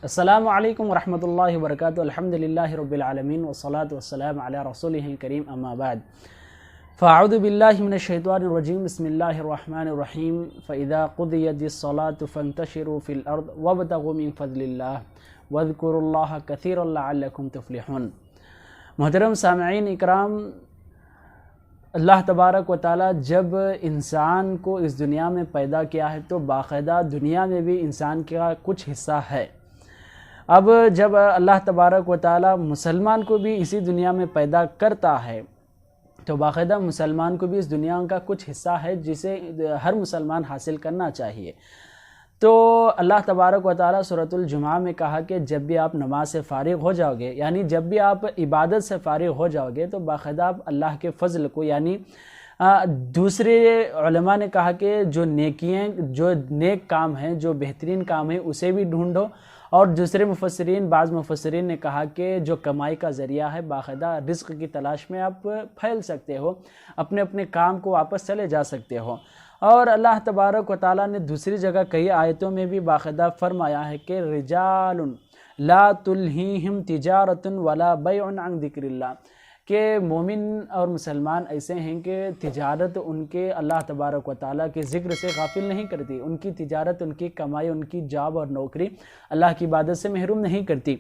السلام علیکم ورحمۃ اللہ وبرکاتہ الحمدللہ رب العالمین والصلاة والسلام علی رسولہ الکریم اما بعد فاعوذ باللہ من الشیطان الرجیم بسم اللہ الرحمن الرحیم فاذا قضیت الصلاة فانتشروا فی الارض وابتغوا من فضل اللہ واذکروا اللہ کثیرا لعلکم تفلحون۔ محترم سامعین اکرام، اللہ تبارک و تعالی جب انسان کو اس دنیا میں پیدا کیا ہے تو باقاعدہ دنیا میں بھی انسان کا کچھ حصہ ہے۔ اب جب اللہ تبارک و تعالی مسلمان کو بھی اسی دنیا میں پیدا کرتا ہے تو باقاعدہ مسلمان کو بھی اس دنیا کا کچھ حصہ ہے جسے ہر مسلمان حاصل کرنا چاہیے۔ تو اللہ تبارک و تعالی سورۃ الجمعہ میں کہا کہ جب بھی آپ نماز سے فارغ ہو جاؤ گے، یعنی جب بھی آپ عبادت سے فارغ ہو جاؤ گے تو باقاعدہ آپ اللہ کے فضل کو، یعنی دوسرے علماء نے کہا کہ جو نیک کام ہیں، جو بہترین کام ہیں اسے بھی ڈھونڈو، اور دوسرے بعض مفسرین نے کہا کہ جو کمائی کا ذریعہ ہے، باقاعدہ رزق کی تلاش میں آپ پھیل سکتے ہو، اپنے اپنے کام کو واپس چلے جا سکتے ہو۔ اور اللہ تبارک و تعالیٰ نے دوسری جگہ کئی آیتوں میں بھی باقاعدہ فرمایا ہے کہ رجال لا تلہیہم تجارت ولا بیع عن ذکر اللہ، کہ مومن اور مسلمان ایسے ہیں کہ تجارت ان کے اللہ تبارک و تعالیٰ کے ذکر سے غافل نہیں کرتی، ان کی تجارت، ان کی کمائی، ان کی جاب اور نوکری اللہ کی عبادت سے محروم نہیں کرتی۔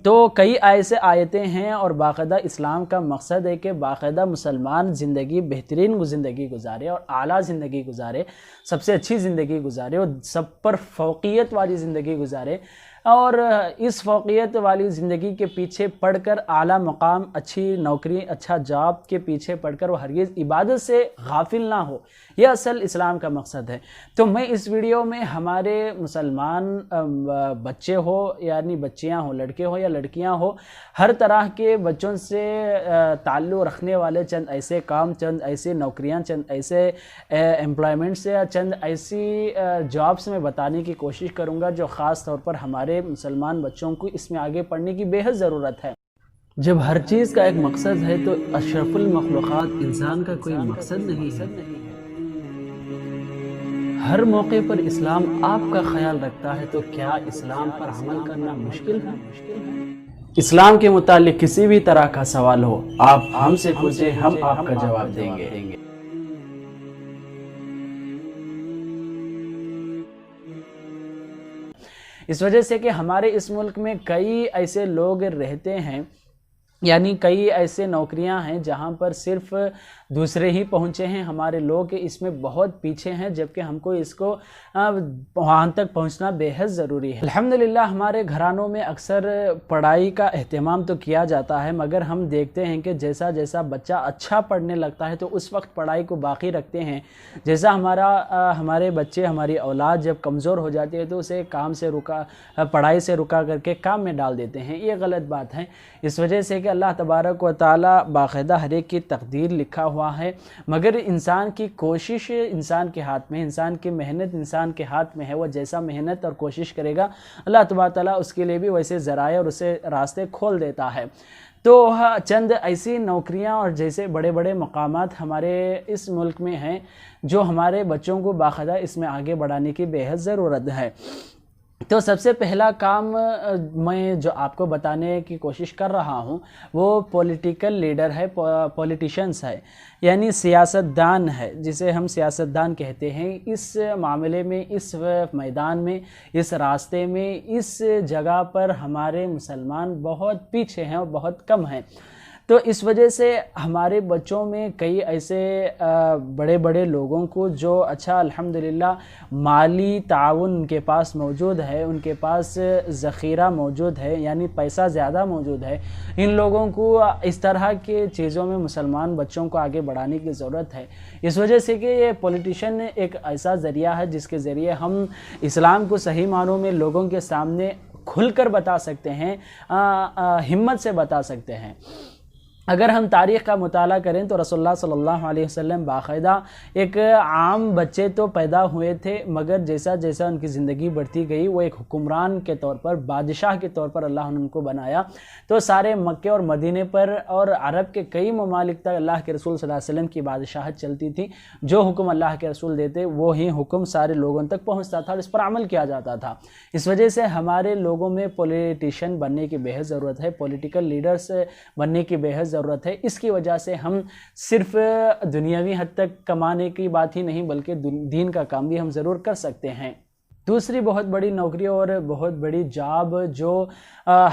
تو کئی ایسے آیتیں ہیں، اور باقاعدہ اسلام کا مقصد ہے کہ باقاعدہ مسلمان زندگی بہترین زندگی گزارے اور اعلیٰ زندگی گزارے، سب سے اچھی زندگی گزارے اور سب پر فوقیت والی زندگی گزارے، اور اس فوقیت والی زندگی کے پیچھے پڑھ کر اعلیٰ مقام، اچھی نوکری، اچھا جاب کے پیچھے پڑھ کر وہ ہرگز عبادت سے غافل نہ ہو۔ یہ اصل اسلام کا مقصد ہے۔ تو میں اس ویڈیو میں ہمارے مسلمان بچے ہو، یعنی بچیاں ہوں، لڑکے ہو یا لڑکیاں ہو، ہر طرح کے بچوں سے تعلق رکھنے والے چند ایسے کام، چند ایسی نوکریاں، چند ایسے امپلائمنٹس یا چند ایسی جابس میں بتانے کی کوشش کروں گا جو خاص طور پر ہمارے مسلمان بچوں کو اس میں آگے پڑھنے کی بے حد ضرورت ہے۔ جب ہر چیز کا ایک مقصد ہے تو اشرف المخلوقات انسان کا کوئی مقصد نہیں ہے۔ ہر موقع پر اسلام آپ کا خیال رکھتا ہے تو کیا اسلام پر عمل کرنا مشکل ہے؟ اسلام کے متعلق کسی بھی طرح کا سوال ہو، آپ ہم سے پوچھیں، ہم آپ کا جواب دیں گے۔ اس وجہ سے کہ ہمارے اس ملک میں کئی ایسے لوگ رہتے ہیں، یعنی کئی ایسے نوکریاں ہیں جہاں پر صرف دوسرے ہی پہنچے ہیں، ہمارے لوگ اس میں بہت پیچھے ہیں، جبکہ ہم کو اس کو وہاں تک پہنچنا بے حد ضروری ہے۔ الحمدللہ ہمارے گھرانوں میں اکثر پڑھائی کا اہتمام تو کیا جاتا ہے، مگر ہم دیکھتے ہیں کہ جیسا جیسا بچہ اچھا پڑھنے لگتا ہے تو اس وقت پڑھائی کو باقی رکھتے ہیں، جیسا ہمارے بچے، ہماری اولاد جب کمزور ہو جاتی ہے تو اسے پڑھائی سے رکا کر کے کام میں ڈال دیتے ہیں۔ یہ غلط بات ہے، اس وجہ سے کہ اللہ تبارک و تعالی باقاعدہ ہر ایک کی تقدیر لکھا ہوا ہے، مگر انسان کی کوشش انسان کے ہاتھ میں، انسان کی محنت انسان کے ہاتھ میں ہے۔ وہ جیسا محنت اور کوشش کرے گا اللہ تبارک و تعالی اس کے لیے بھی ویسے ذرائع اور اسے راستے کھول دیتا ہے۔ تو چند ایسی نوکریاں اور جیسے بڑے بڑے مقامات ہمارے اس ملک میں ہیں جو ہمارے بچوں کو باقاعدہ اس میں آگے بڑھانے کی بے حد ضرورت ہے۔ تو سب سے پہلا کام میں جو آپ کو بتانے کی کوشش کر رہا ہوں وہ پولیٹیکل لیڈر ہے، پولیٹیشینس ہے، یعنی سیاستدان ہے، جسے ہم سیاستدان کہتے ہیں۔ اس معاملے میں، اس میدان میں، اس راستے میں، اس جگہ پر ہمارے مسلمان بہت پیچھے ہیں اور بہت کم ہیں۔ تو اس وجہ سے ہمارے بچوں میں کئی ایسے بڑے بڑے لوگوں کو جو اچھا الحمدللہ مالی تعاون ان کے پاس موجود ہے، ان کے پاس ذخیرہ موجود ہے، یعنی پیسہ زیادہ موجود ہے، ان لوگوں کو اس طرح کے چیزوں میں مسلمان بچوں کو آگے بڑھانے کی ضرورت ہے۔ اس وجہ سے کہ یہ پولیٹیشین ایک ایسا ذریعہ ہے جس کے ذریعے ہم اسلام کو صحیح معنوں میں لوگوں کے سامنے کھل کر بتا سکتے ہیں، ہمت سے بتا سکتے ہیں۔ اگر ہم تاریخ کا مطالعہ کریں تو رسول اللہ صلی اللہ علیہ وسلم باقاعدہ ایک عام بچے تو پیدا ہوئے تھے، مگر جیسا جیسا ان کی زندگی بڑھتی گئی وہ ایک حکمران کے طور پر، بادشاہ کے طور پر اللہ نے ان کو بنایا۔ تو سارے مکے اور مدینے پر اور عرب کے کئی ممالک تک اللہ کے رسول صلی اللہ علیہ وسلم کی بادشاہت چلتی تھی۔ جو حکم اللہ کے رسول دیتے وہی حکم سارے لوگوں تک پہنچتا تھا اور اس پر عمل کیا جاتا تھا۔ اس وجہ سے ہمارے لوگوں میں پولیٹیشین بننے کی بے حد ضرورت ہے، پولیٹیکل لیڈرز بننے کی بے حد ضرورت ہے۔ اس کی وجہ سے ہم صرف دنیاوی حد تک کمانے کی بات ہی نہیں بلکہ دین کا کام بھی ہم ضرور کر سکتے ہیں۔ دوسری بہت بڑی نوکری اور بہت بڑی جاب جو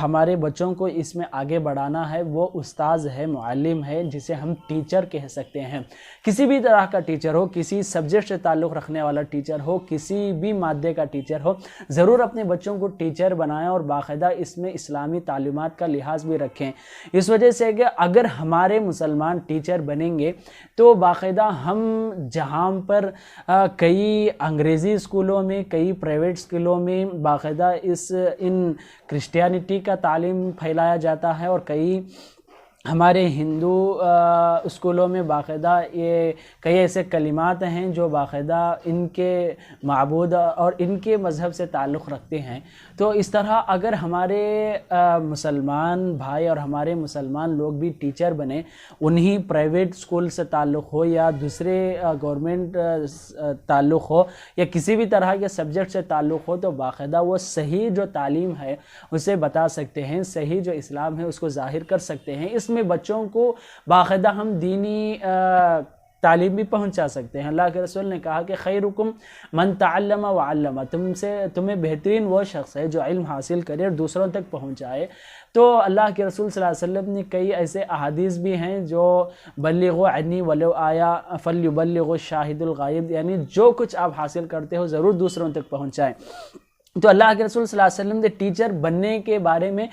ہمارے بچوں کو اس میں آگے بڑھانا ہے وہ استاذ ہے، معلم ہے، جسے ہم ٹیچر کہہ سکتے ہیں۔ کسی بھی طرح کا ٹیچر ہو، کسی سبجیکٹ سے تعلق رکھنے والا ٹیچر ہو، کسی بھی مادے کا ٹیچر ہو، ضرور اپنے بچوں کو ٹیچر بنائیں اور باقاعدہ اس میں اسلامی تعلیمات کا لحاظ بھی رکھیں۔ اس وجہ سے کہ اگر ہمارے مسلمان ٹیچر بنیں گے تو باقاعدہ ہم جہاں پر کئی انگریزی اسکولوں میں، کئی پرائیویٹ اسکولوں میں باقاعدہ ان کرسچینٹی کا تعلیم پھیلایا جاتا ہے، اور کئی ہمارے ہندو اسکولوں میں باقاعدہ یہ کئی ایسے کلمات ہیں جو باقاعدہ ان کے معبود اور ان کے مذہب سے تعلق رکھتے ہیں۔ تو اس طرح اگر ہمارے مسلمان بھائی اور ہمارے مسلمان لوگ بھی ٹیچر بنے، انہی پرائیویٹ اسکول سے تعلق ہو یا دوسرے گورنمنٹ تعلق ہو یا کسی بھی طرح کے سبجیکٹ سے تعلق ہو، تو باقاعدہ وہ صحیح جو تعلیم ہے اسے بتا سکتے ہیں، صحیح جو اسلام ہے اس کو ظاہر کر سکتے ہیں۔ اس میں بچوں کو باقاعدہ ہم دینی تعلیم بھی پہنچا سکتے ہیں۔ اللہ کے رسول نے کہا کہ خیرکم من تعلم وعلم، تمہیں بہترین وہ شخص ہے جو علم حاصل کرے اور دوسروں تک پہنچائے۔ تو اللہ کے رسول صلی اللہ علیہ وسلم نے کئی ایسے احادیث بھی ہیں جو بلغوا عنی ولو آیا فلیبلغ الشاہد الغائب، یعنی جو کچھ آپ حاصل کرتے ہو ضرور دوسروں تک پہنچائیں۔ تو اللہ کے رسول صلی اللہ علیہ وسلم نے ٹیچر بننے کے بارے میں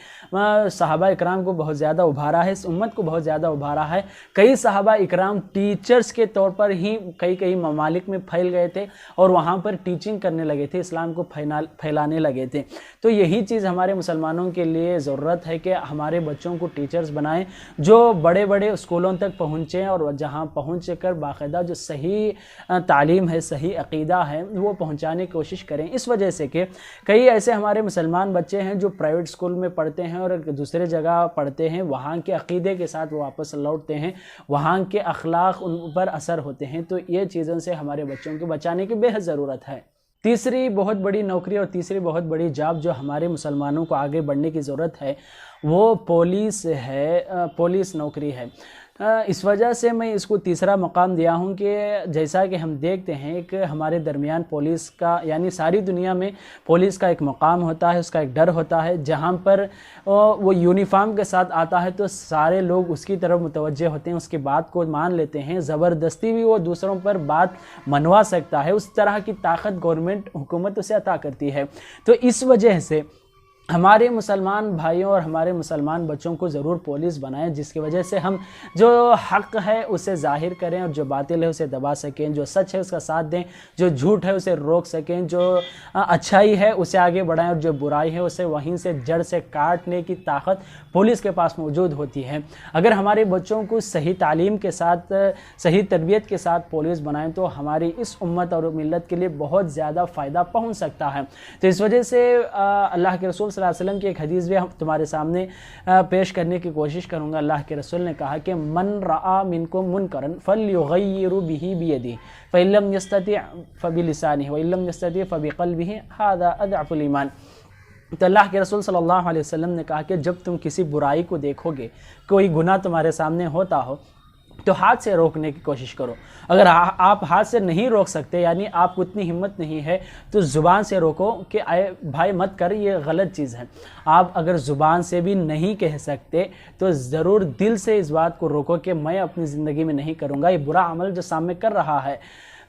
صحابہ اکرام کو بہت زیادہ ابھارا ہے، اس امت کو بہت زیادہ ابھارا ہے۔ کئی صحابہ اکرام ٹیچرز کے طور پر ہی کئی ممالک میں پھیل گئے تھے اور وہاں پر ٹیچنگ کرنے لگے تھے، اسلام کو پھیلانے لگے تھے۔ تو یہی چیز ہمارے مسلمانوں کے لیے ضرورت ہے کہ ہمارے بچوں کو ٹیچرز بنائیں جو بڑے بڑے اسکولوں تک پہنچیں اور جہاں پہنچ کر باقاعدہ جو صحیح تعلیم ہے، صحیح عقیدہ ہے وہ پہنچانے کی کوشش کریں۔ اس وجہ سے کہ کئی ایسے ہمارے مسلمان بچے ہیں جو پرائیویٹ اسکول میں پڑھتے ہیں اور دوسرے جگہ پڑھتے ہیں، وہاں کے عقیدے کے ساتھ وہ واپس لوٹتے ہیں، وہاں کے اخلاق ان پر اثر ہوتے ہیں۔ تو یہ چیزوں سے ہمارے بچوں کو بچانے کی بے حد ضرورت ہے۔ تیسری بہت بڑی نوکری اور تیسری بہت بڑی جاب جو ہمارے مسلمانوں کو آگے بڑھنے کی ضرورت ہے وہ پولیس ہے، پولیس نوکری ہے۔ اس وجہ سے میں اس کو تیسرا مقام دیا ہوں کہ جیسا کہ ہم دیکھتے ہیں کہ ہمارے درمیان پولیس کا، یعنی ساری دنیا میں پولیس کا ایک مقام ہوتا ہے، اس کا ایک ڈر ہوتا ہے، جہاں پر وہ یونیفارم کے ساتھ آتا ہے تو سارے لوگ اس کی طرف متوجہ ہوتے ہیں، اس کی بات کو مان لیتے ہیں، زبردستی بھی وہ دوسروں پر بات منوا سکتا ہے، اس طرح کی طاقت گورنمنٹ حکومت اسے عطا کرتی ہے۔ تو اس وجہ سے ہمارے مسلمان بھائیوں اور ہمارے مسلمان بچوں کو ضرور پولیس بنائیں، جس کی وجہ سے ہم جو حق ہے اسے ظاہر کریں اور جو باطل ہے اسے دبا سکیں، جو سچ ہے اس کا ساتھ دیں، جو جھوٹ ہے اسے روک سکیں، جو اچھائی ہے اسے آگے بڑھائیں اور جو برائی ہے اسے وہیں سے جڑ سے کاٹنے کی طاقت پولیس کے پاس موجود ہوتی ہے۔ اگر ہمارے بچوں کو صحیح تعلیم کے ساتھ، صحیح تربیت کے ساتھ پولیس بنائیں تو ہماری اس امت اور ملت کے لیے بہت زیادہ فائدہ پہنچ سکتا ہے۔ تو اس وجہ سے اللہ کے رسول صلی اللہ علیہ وسلم کی ایک حدیث بھی ہم تمہارے سامنے پیش کرنے کی کوشش کروں گا۔ اللہ کے رسول نے کہا کہ من رأى منکم منکرا فلیغیر بہ بیدہ فإن لم یستطع فبلسانہ وإن لم یستطع فبقلبہ ھذا اضعف الایمان۔ تو اللہ کے رسول صلی اللہ علیہ وسلم نے کہا کہ جب تم کسی برائی کو دیکھو گے، کوئی گناہ تمہارے سامنے ہوتا ہو تو ہاتھ سے روکنے کی کوشش کرو۔ اگر آپ ہاتھ سے نہیں روک سکتے، یعنی آپ کو اتنی ہمت نہیں ہے، تو زبان سے روکو کہ اے بھائی مت کر، یہ غلط چیز ہے۔ آپ اگر زبان سے بھی نہیں کہہ سکتے تو ضرور دل سے اس بات کو روکو کہ میں اپنی زندگی میں نہیں کروں گا یہ برا عمل جو سامنے کر رہا ہے۔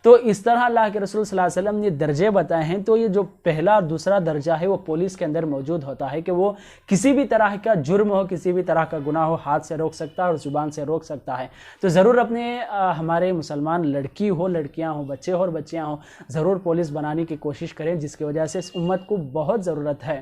تو اس طرح اللہ کے رسول صلی اللہ علیہ وسلم نے درجے بتائے ہیں۔ تو یہ جو پہلا اور دوسرا درجہ ہے وہ پولیس کے اندر موجود ہوتا ہے کہ وہ کسی بھی طرح کا جرم ہو، کسی بھی طرح کا گناہ ہو، ہاتھ سے روک سکتا ہے اور زبان سے روک سکتا ہے۔ تو ضرور اپنے ہمارے مسلمان لڑکی ہو، لڑکیاں ہوں، بچے ہو اور بچیاں ہوں، ضرور پولیس بنانے کی کوشش کریں، جس کی وجہ سے اس امت کو بہت ضرورت ہے۔